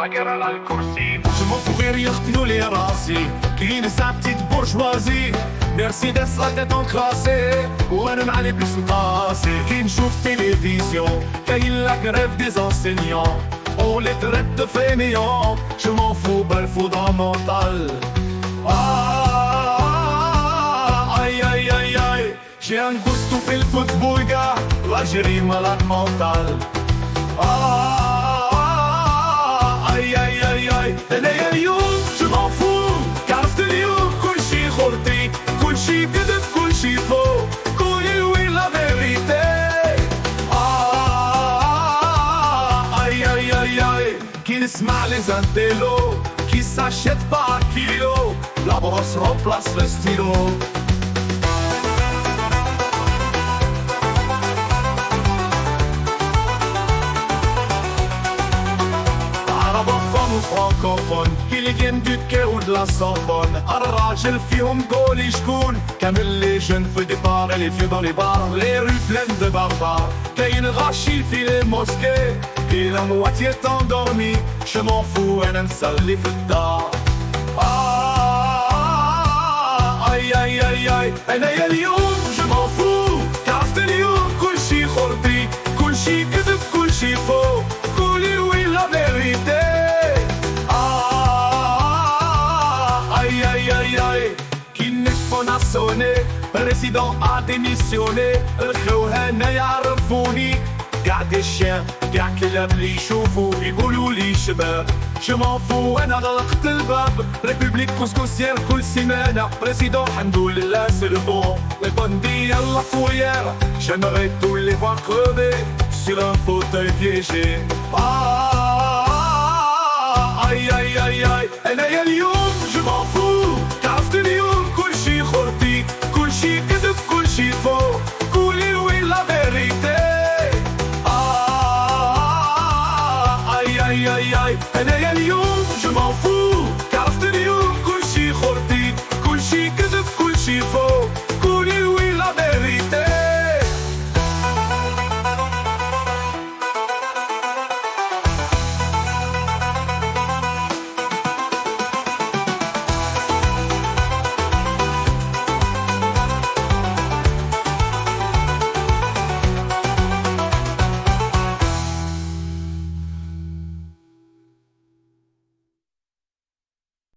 طاقر على الكرسي. شمو غير يقتلوا لي راسي كاين ساعة بتيت بورجوازي مرسيدس لا تيت كلاسي وانا معلي باسم قاسي. كي نشوف تيليفزيون كاين لا غريف دي زونسينيون او لي تريت دو فينيون. Je m'en fous belle fondamentale. Aïe aïe aïe aïe, j'ai un gusto في الفوتبول gars, l'Algérie malade mentale. Aïe aïe aïe aïe, أنا اليوم je m'en fous. عرفت اليوم كل شي خرطي كل شي كذب كل شي فوق قولي وين لا فيريتي. Aïe aïe aïe aïe, qui نسمع les intellos qui s'achètent par kilo, la brosse remplace le stylo. Arabophone ou francophone qui viennent du Quai ou de la Sorbonne. الراجل فيهم قولي شكون كامل les jeunes feux des bars et les vieux dans les bars. Les rues pleines de barbares كاين غاشي في les mosquées et la moitié est endormie. Je m'en fous أنا نسلي في الدار. Aïe aïe aïe aïe, أنا يا اليوم je m'en fous. عرفت اليوم كل شي خرطي كل شي كذب كل شي فوق قولي وين لا فيريتي. Aïe aïe aïe aïe, qui نكفون a sonné président a démissionné. الخو هنا يعرفوني قاع دي الشام قاع كلاب اللي يشوفوا يقولوا لي شباب. Je m'en fous أنا غلقت الباب. ريبوبليك كوسكوسيير كل سيمانة بريسيدون الحمد لله c'est le bon. Les bandits à la fourrière j'aimerais tous les voir crever sur un fauteuil piégé. Aïe aïe aïe aïe, أنا يا اليوم